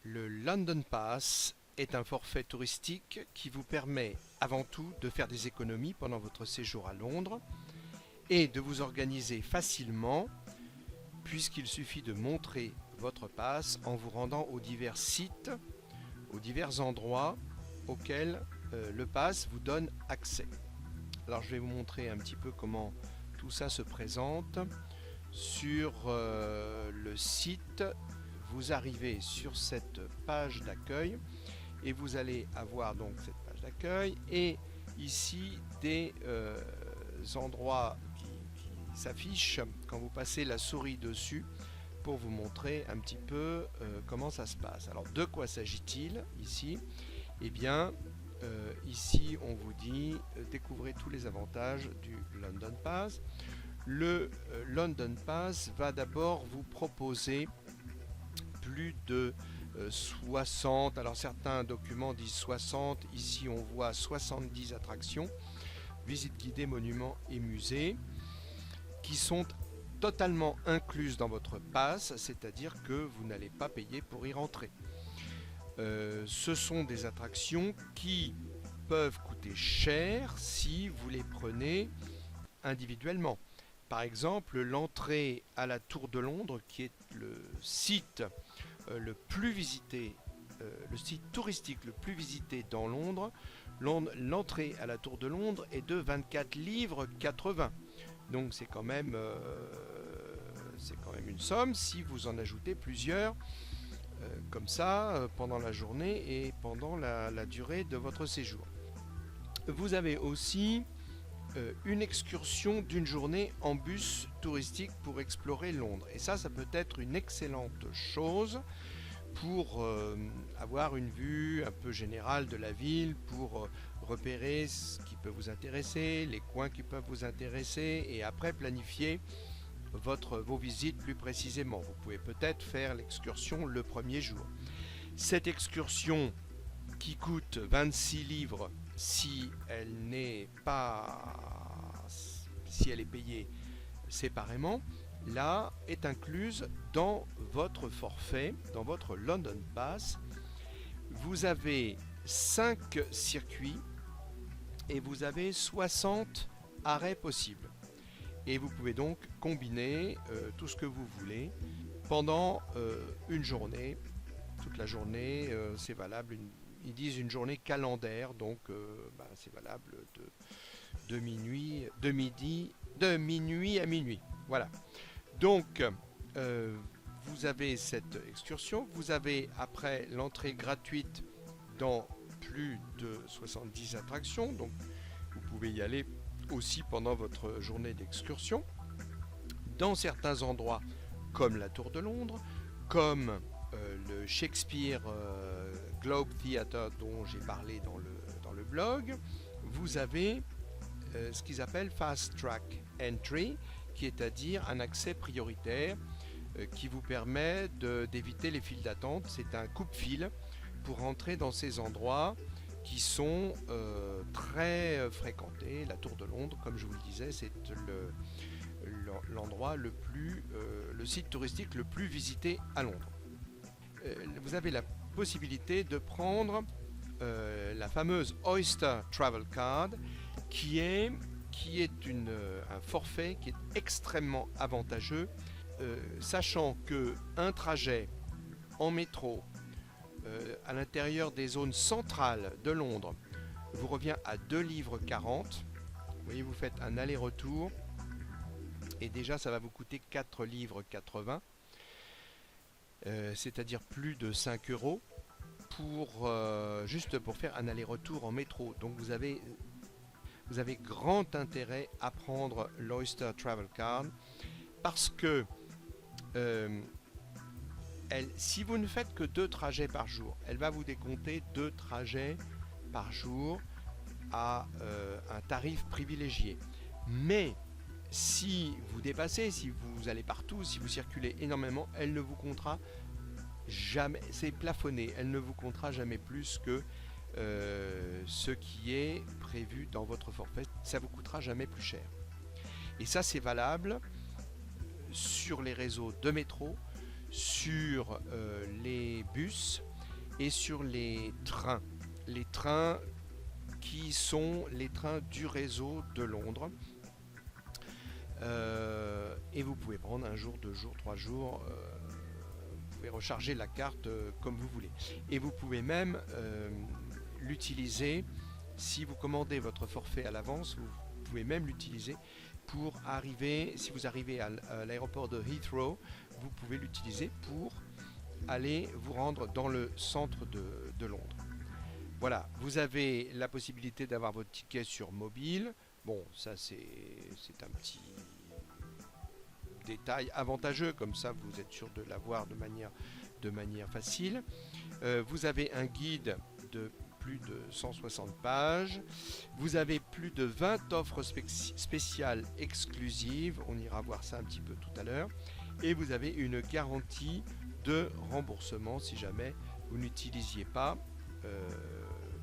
Le London Pass est un forfait touristique qui vous permet avant tout de faire des économies pendant votre séjour à Londres et de vous organiser facilement puisqu'il suffit de montrer votre pass en vous rendant aux divers sites, aux divers endroits auxquels le pass vous donne accès. Alors je vais vous montrer un petit peu comment tout ça se présente. Sur le site, vous arrivez sur cette page d'accueil et vous allez avoir donc cette page d'accueil et ici des endroits qui s'affichent quand vous passez la souris dessus pour vous montrer un petit peu comment ça se passe. Alors de quoi s'agit-il ici? Eh bien ici on vous dit découvrez tous les avantages du London Pass. Le London Pass va d'abord vous proposer plus de 60, alors certains documents disent 60, ici on voit 70 attractions, visites guidées, monuments et musées, qui sont totalement incluses dans votre pass, c'est-à-dire que vous n'allez pas payer pour y rentrer. Ce sont des attractions qui peuvent coûter cher si vous les prenez individuellement. Par exemple, l'entrée à la Tour de Londres, qui est le site le plus visité, le site touristique le plus visité dans Londres, l'entrée à la Tour de Londres est de 24 livres 80. Donc c'est quand même une somme si vous en ajoutez plusieurs comme ça pendant la journée et pendant la durée de votre séjour. Vous avez aussi une excursion d'une journée en bus touristique pour explorer Londres. Et ça peut être une excellente chose pour avoir une vue un peu générale de la ville, pour repérer ce qui peut vous intéresser, les coins qui peuvent vous intéresser, et après planifier vos visites plus précisément. Vous pouvez peut-être faire l'excursion le premier jour. Cette excursion qui coûte 26 livres si elle est payée séparément, là est incluse dans votre forfait, dans votre London Pass. Vous avez 5 circuits et vous avez 60 arrêts possibles. Et vous pouvez donc combiner tout ce que vous voulez pendant une journée. Toute la journée, c'est valable. Ils disent une journée calendaire, donc c'est valable de minuit à minuit. Voilà. Donc, vous avez cette excursion. Vous avez après l'entrée gratuite dans plus de 70 attractions. Donc, vous pouvez y aller aussi pendant votre journée d'excursion. Dans certains endroits, comme la Tour de Londres, comme le Shakespeare Globe Theatre dont j'ai parlé dans le blog, vous avez ce qu'ils appellent Fast Track Entry, qui est à dire un accès prioritaire qui vous permet d'éviter les files d'attente. C'est un coupe-file pour entrer dans ces endroits qui sont très fréquentés. La Tour de Londres, comme je vous le disais, c'est l'endroit le site touristique le plus visité à Londres. Vous avez la possibilité de prendre la fameuse Oyster Travel Card qui est un forfait qui est extrêmement avantageux, sachant qu'un trajet en métro à l'intérieur des zones centrales de Londres vous revient à 2 livres 40. Vous voyez, vous faites un aller-retour et déjà ça va vous coûter 4 livres 80. C'est-à-dire plus de 5 euros juste pour faire un aller-retour en métro. Donc vous avez grand intérêt à prendre l'Oyster Travel Card parce que si vous ne faites que 2 trajets par jour, elle va vous décompter 2 trajets par jour à un tarif privilégié. Mais si vous dépassez, si vous allez partout, si vous circulez énormément, elle ne vous comptera jamais, c'est plafonné, elle ne vous comptera jamais plus que ce qui est prévu dans votre forfait. Ça vous coûtera jamais plus cher. Et ça, c'est valable sur les réseaux de métro, sur les bus, et sur les trains. Les trains qui sont les trains du réseau de Londres. Et vous pouvez prendre un jour, 2 jours, 3 jours. Vous pouvez recharger la carte comme vous voulez. Et vous pouvez même l'utiliser si vous commandez votre forfait à l'avance. Vous pouvez même l'utiliser pour arriver, si vous arrivez à l'aéroport de Heathrow, vous pouvez l'utiliser pour aller vous rendre dans le centre de Londres. Voilà, vous avez la possibilité d'avoir votre ticket sur mobile. Bon, ça c'est un petit détail avantageux, comme ça vous êtes sûr de l'avoir de manière facile. Vous avez un guide de plus de 160 pages. Vous avez plus de 20 offres spéciales exclusives. On ira voir ça un petit peu tout à l'heure. Et vous avez une garantie de remboursement si jamais vous n'utilisiez pas,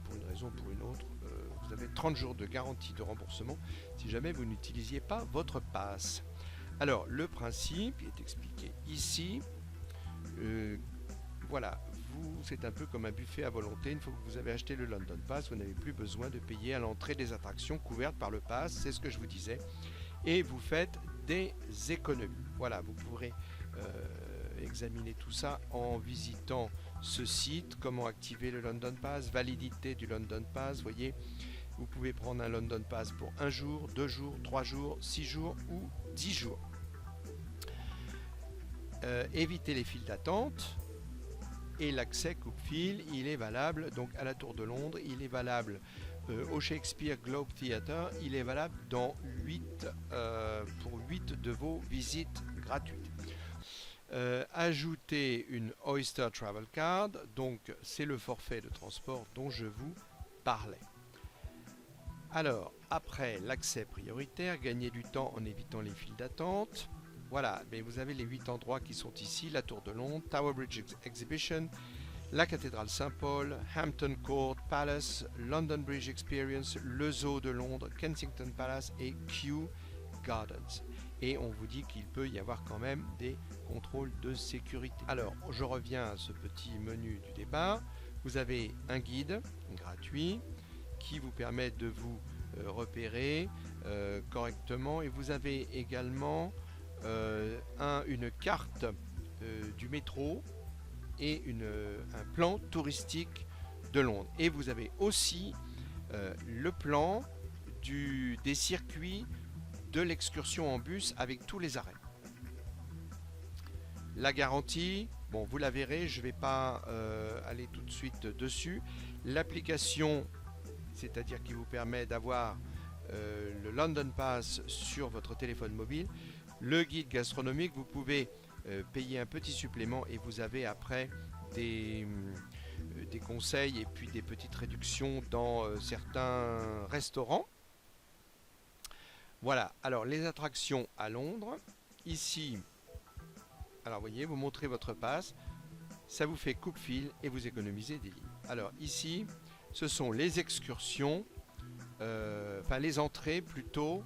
pour une raison ou pour une autre. Vous avez 30 jours de garantie de remboursement si jamais vous n'utilisiez pas votre pass. Alors, le principe est expliqué ici. Voilà, c'est un peu comme un buffet à volonté. Une fois que vous avez acheté le London Pass, vous n'avez plus besoin de payer à l'entrée des attractions couvertes par le pass, c'est ce que je vous disais. Et vous faites des économies. Voilà, vous pourrez examiner tout ça en visitant ce site, comment activer le London Pass, validité du London Pass. Voyez, vous pouvez prendre un London Pass pour 1 jour, 2 jours, 3 jours, 6 jours ou 10 jours. Évitez les files d'attente. Et l'accès coupe-fil, il est valable donc à la Tour de Londres, il est valable au Shakespeare Globe Theatre, il est valable dans pour 8 de vos visites gratuites. Ajoutez une Oyster Travel Card, donc c'est le forfait de transport dont je vous parlais. Alors, après l'accès prioritaire, gagnez du temps en évitant les files d'attente. Voilà, mais vous avez les 8 endroits qui sont ici, la Tour de Londres, Tower Bridge Exhibition, la cathédrale Saint-Paul, Hampton Court Palace, London Bridge Experience, le Zoo de Londres, Kensington Palace et Kew Gardens. Et on vous dit qu'il peut y avoir quand même des contrôles de sécurité. Alors, je reviens à ce petit menu du départ. Vous avez un guide gratuit qui vous permet de vous repérer correctement, et vous avez également une carte du métro et un plan touristique de Londres. Et vous avez aussi le plan des circuits de l'excursion en bus avec tous les arrêts. La garantie, bon, vous la verrez, je ne vais pas aller tout de suite dessus. L'application, c'est-à-dire qui vous permet d'avoir le London Pass sur votre téléphone mobile. Le guide gastronomique, vous pouvez payer un petit supplément et vous avez après des conseils et puis des petites réductions dans certains restaurants. Voilà, alors les attractions à Londres. Ici, alors vous voyez, vous montrez votre passe, ça vous fait coupe-fil et vous économisez des livres. Alors ici, ce sont les excursions, les entrées plutôt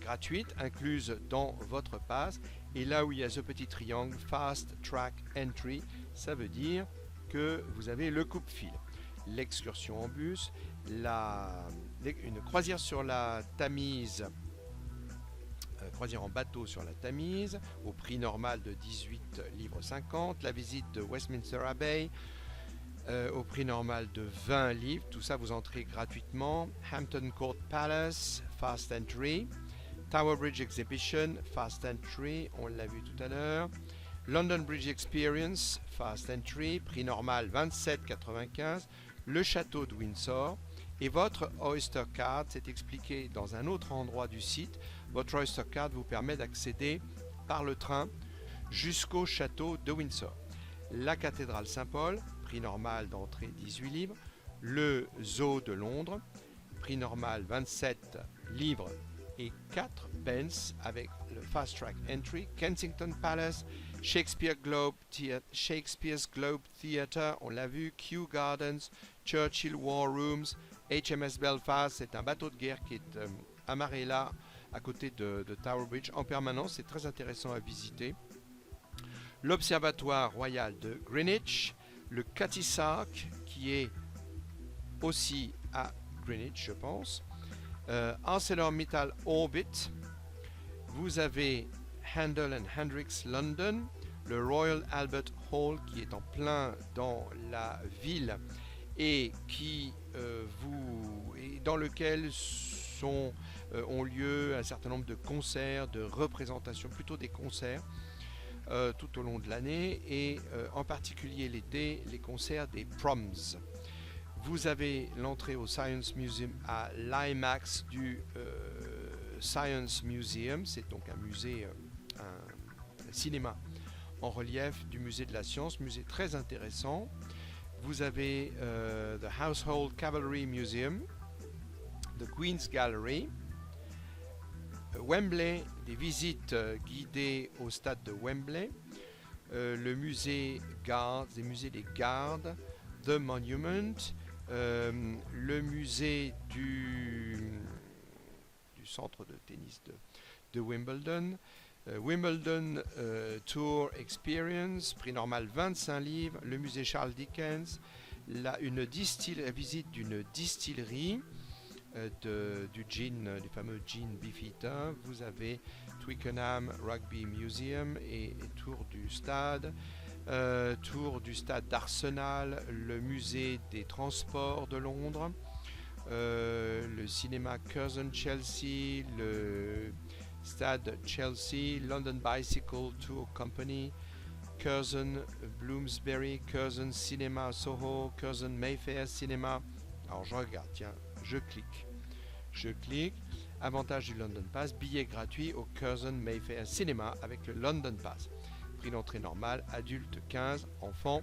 gratuites incluses dans votre pass, et là où il y a ce petit triangle Fast Track Entry, ça veut dire que vous avez le coupe-fil, l'excursion en bus, une croisière sur la Tamise, croisière en bateau sur la Tamise au prix normal de 18,50 livres, la visite de Westminster Abbey au prix normal de 20 livres, tout ça vous entrez gratuitement. Hampton Court Palace, Fast Entry. Tower Bridge Exhibition, Fast Entry, on l'a vu tout à l'heure. London Bridge Experience, Fast Entry, prix normal 27,95. Le château de Windsor. Et votre Oyster Card, c'est expliqué dans un autre endroit du site. Votre Oyster Card vous permet d'accéder par le train jusqu'au château de Windsor. La cathédrale Saint-Paul, prix normal d'entrée 18 livres. Le Zoo de Londres, prix normal 27 livres et 4 pence avec le Fast Track Entry. Kensington Palace, Shakespeare's Globe Theatre, on l'a vu. Kew Gardens, Churchill War Rooms, HMS Belfast, c'est un bateau de guerre qui est amarré là à côté de Tower Bridge en permanence, c'est très intéressant à visiter. L'Observatoire Royal de Greenwich, le Cutty Sark qui est aussi à Greenwich, je pense. ArcelorMittal Orbit. Vous avez Handel and Hendrix London, le Royal Albert Hall qui est en plein dans la ville et qui et dans lequel ont lieu un certain nombre de concerts, de représentations, plutôt des concerts tout au long de l'année et en particulier l'été, les concerts des Proms. Vous avez l'entrée au Science Museum à l'IMAX du Science Museum, c'est donc un musée, un cinéma en relief du musée de la science, musée très intéressant. Vous avez the Household Cavalry Museum, the Queen's Gallery, Wembley, des visites guidées au stade de Wembley, le musée Gardes, des musées des Gardes, The Monument, le musée du centre de tennis de Wimbledon, Wimbledon Tour Experience, prix normal 25 livres, le musée Charles Dickens, la visite d'une distillerie du gin, du fameux gin Beefeater. Vous avez Twickenham Rugby Museum et tour du stade d'Arsenal, le musée des transports de Londres, le cinéma Curzon Chelsea, le stade Chelsea, London Bicycle Tour Company, Curzon Bloomsbury, Curzon Cinéma Soho, Curzon Mayfair Cinéma. Alors je regarde, tiens, je clique, avantage du London Pass, billet gratuit au Curzon Mayfair Cinéma avec le London Pass. Prix d'entrée normal, adulte 15, enfant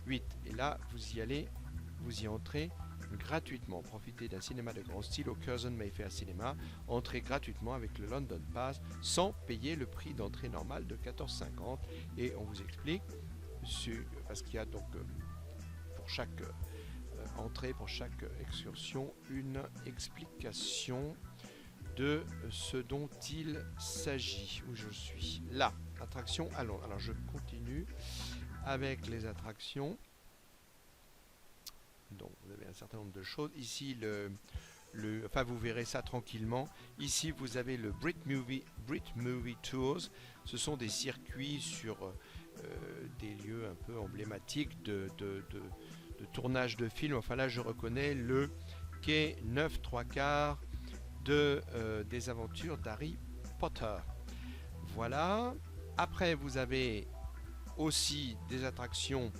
8. Et là, vous y allez, vous y entrez gratuitement. Profitez d'un cinéma de grand style au Curzon Mayfair Cinéma. Entrez gratuitement avec le London Pass sans payer le prix d'entrée normal de 14,50. Et on vous explique, parce qu'il y a donc pour chaque entrée, pour chaque excursion, une explication de ce dont il s'agit. Où je suis là, attraction à Londres. Alors je continue avec les attractions. Donc vous avez un certain nombre de choses. Ici enfin vous verrez ça tranquillement. Ici vous avez le Brit Movie Tours. Ce sont des circuits sur des lieux un peu emblématiques de tournage de films. Enfin là je reconnais le quai 9 3/4 des aventures d'Harry Potter. Voilà. Après vous avez aussi des attractions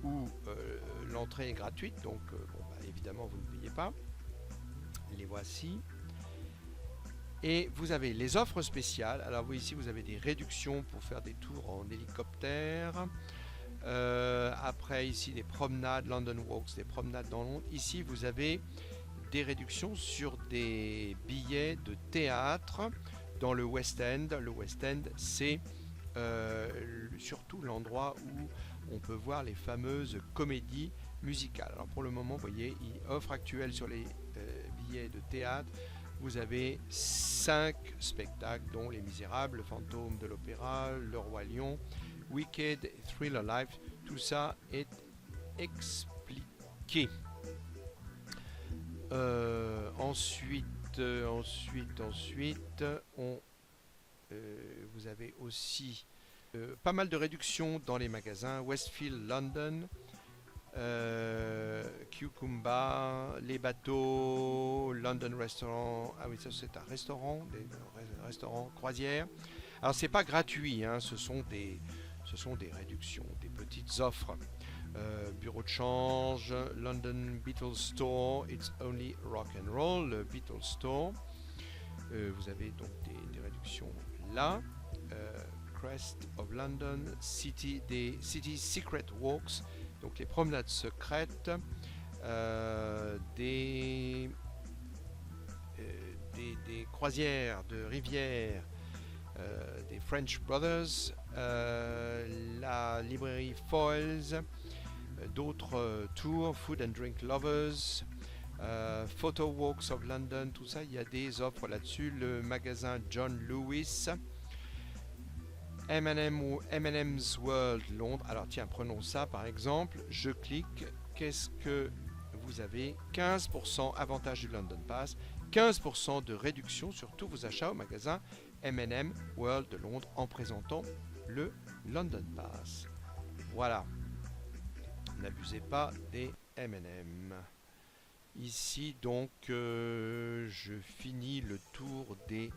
où l'entrée est gratuite, donc évidemment vous ne payez pas. Les voici. Et vous avez les offres spéciales. Alors ici vous avez des réductions pour faire des tours en hélicoptère. Après ici des promenades, London Walks, des promenades dans Londres. Ici vous avez des réductions sur des billets de théâtre dans le West End. Le West End c'est surtout l'endroit où on peut voir les fameuses comédies musicales. Alors pour le moment, vous voyez, offre actuelle sur les billets de théâtre. Vous avez 5 spectacles, dont Les Misérables, Le Fantôme de l'Opéra, Le Roi Lion, Wicked, Thriller Life. Tout ça est expliqué. Ensuite, vous avez aussi pas mal de réductions dans les magasins. Westfield London, Cucumba, les bateaux, London Restaurant. Ah oui, ça c'est un restaurant, des restaurants croisières. Alors c'est pas gratuit, hein, ce sont des réductions, des petites offres. Bureau de change, London Beatles Store, It's Only Rock and Roll, le Beatles Store. Vous avez donc des réductions là. Crest of London, City Secret Walks, donc les promenades secrètes, des croisières de rivière, des French Brothers, la librairie Foyles, d'autres tours, Food and Drink Lovers, Photo Walks of London, tout ça, il y a des offres là-dessus. Le magasin John Lewis, 10 % M&M's World Londres. Alors tiens, prenons ça par exemple. Je clique. Qu'est-ce que vous avez? 15% avantage du London Pass, 15% de réduction sur tous vos achats au magasin M&M World de Londres en présentant le London Pass. Voilà. N'abusez pas des M&M. Ici donc je finis le tour des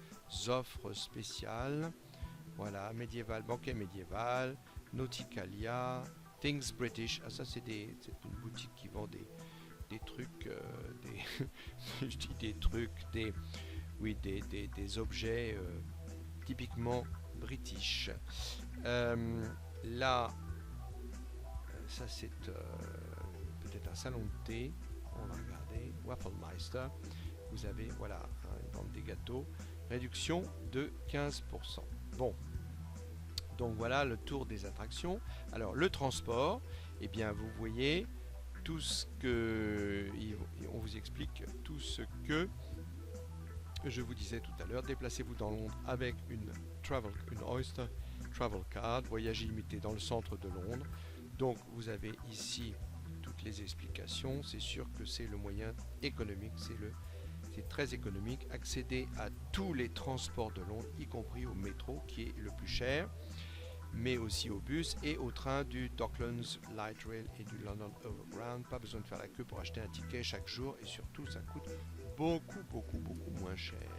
offres spéciales. Voilà, médiéval, banquet médiéval, Nauticalia, Things British. Ah ça c'est une boutique qui vend des trucs, je dis des trucs, des objets typiquement british. Là, ça c'est peut-être un salon de thé. On va regarder. Wafflemeister. Vous avez, voilà, ils vendent des gâteaux. Réduction de 15%. Bon. Donc voilà le tour des attractions. Alors le transport, eh bien vous voyez tout ce que on vous explique tout ce que je vous disais tout à l'heure. Déplacez-vous dans Londres avec une Oyster Travel Card, voyage illimité dans le centre de Londres. Donc vous avez ici toutes les explications. C'est sûr que c'est le moyen économique, c'est très économique. Accéder à tous les transports de Londres, y compris au métro qui est le plus cher, mais aussi au bus et au train du Docklands Light Rail et du London Overground. Pas besoin de faire la queue pour acheter un ticket chaque jour et surtout ça coûte beaucoup moins cher.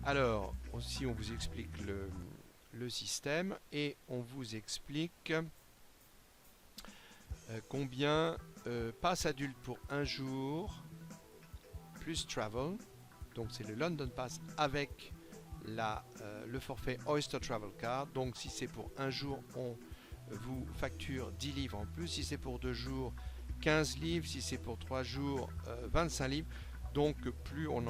Alors aussi on vous explique le système et on vous explique combien passe adulte pour un jour plus travel. Donc c'est le London Pass avec le forfait Oyster Travel Card. Donc si c'est pour un jour, on vous facture 10 livres en plus. Si c'est pour 2 jours, 15 livres. Si c'est pour 3 jours, 25 livres. Donc plus on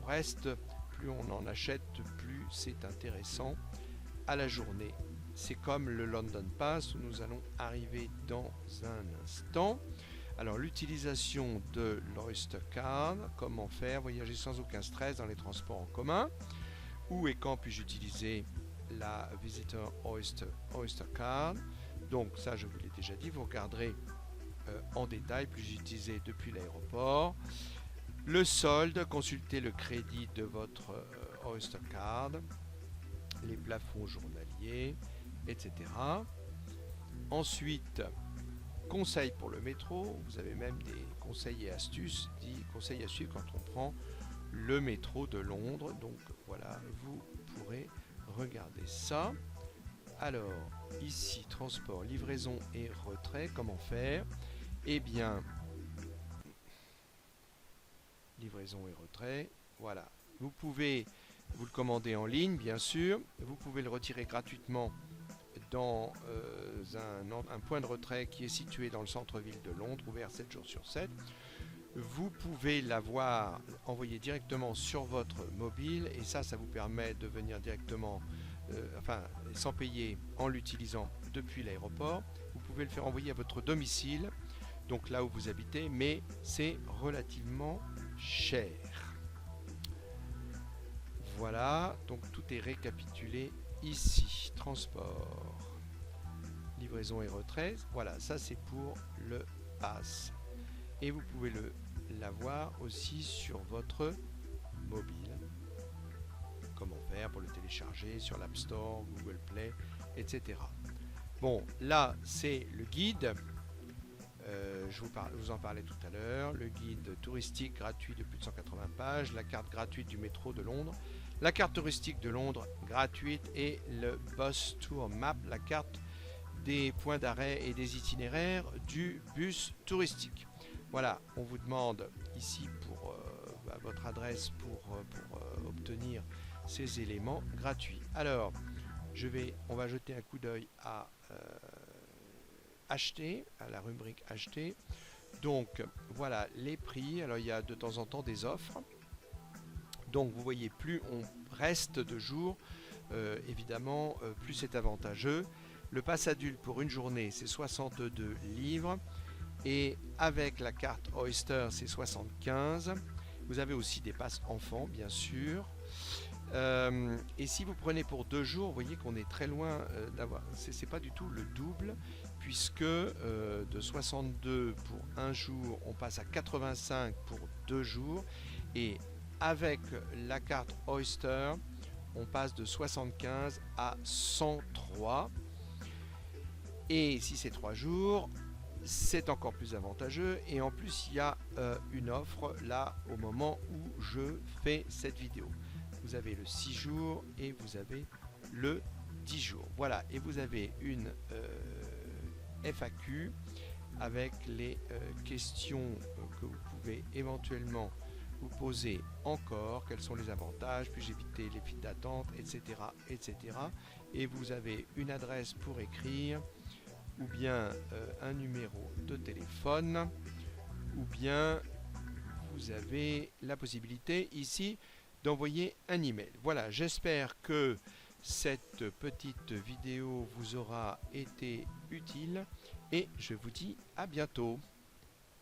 reste, plus on en achète, plus c'est intéressant à la journée. C'est comme le London Pass où nous allons arriver dans un instant. Alors l'utilisation de l'Oyster Card, comment faire? Voyager sans aucun stress dans les transports en commun. Où et quand puis-je utiliser la Visitor Oyster Card? Donc ça je vous l'ai déjà dit, vous regarderez en détail, puis-je utiliser depuis l'aéroport. Le solde, consultez le crédit de votre Oyster Card, les plafonds journaliers, etc. Ensuite, conseils pour le métro, vous avez même des conseils et astuces, des conseils à suivre quand on prend le métro de Londres. Donc voilà, vous pourrez regarder ça. Alors, ici, transport, livraison et retrait, comment faire? Eh bien, livraison et retrait, voilà. Vous pouvez vous le commander en ligne, bien sûr. Vous pouvez le retirer gratuitement dans un point de retrait qui est situé dans le centre-ville de Londres, ouvert 7 jours sur 7. Vous pouvez l'avoir envoyé directement sur votre mobile et ça vous permet de venir directement, sans payer en l'utilisant depuis l'aéroport. Vous pouvez le faire envoyer à votre domicile, donc là où vous habitez, mais c'est relativement cher. Voilà, donc tout est récapitulé ici. Transport, livraison et retrait, voilà, ça c'est pour le pass. Et vous pouvez l'avoir aussi sur votre mobile. Comment faire pour le télécharger sur l'App Store, Google Play, etc. Bon, là c'est le guide. Je vous en parlais tout à l'heure. Le guide touristique gratuit de plus de 180 pages, la carte gratuite du métro de Londres, la carte touristique de Londres gratuite et le Bus Tour Map, la carte des points d'arrêt et des itinéraires du bus touristique. Voilà, on vous demande ici pour votre adresse pour obtenir ces éléments gratuits. Alors, on va jeter un coup d'œil à acheter, à la rubrique acheter. Donc voilà les prix. Alors il y a de temps en temps des offres. Donc vous voyez, plus on reste de jours, évidemment, plus c'est avantageux. Le pass adulte pour une journée, c'est 62 livres. Et avec la carte Oyster, c'est 75. Vous avez aussi des passes enfants, bien sûr. Et si vous prenez pour 2 jours, vous voyez qu'on est très loin d'avoir. C'est pas du tout le double, puisque de 62 pour un jour, on passe à 85 pour 2 jours. Et avec la carte Oyster, on passe de 75 à 103. Et si c'est 3 jours, c'est encore plus avantageux. Et en plus, il y a une offre là au moment où je fais cette vidéo. Vous avez le 6 jours et vous avez le 10 jours. Voilà, et vous avez une FAQ avec les questions que vous pouvez éventuellement vous poser encore. Quels sont les avantages? Puis-je éviter les files d'attente, etc., etc. Et vous avez une adresse pour écrire, ou bien un numéro de téléphone, ou bien vous avez la possibilité ici d'envoyer un email. Voilà, j'espère que cette petite vidéo vous aura été utile et je vous dis à bientôt.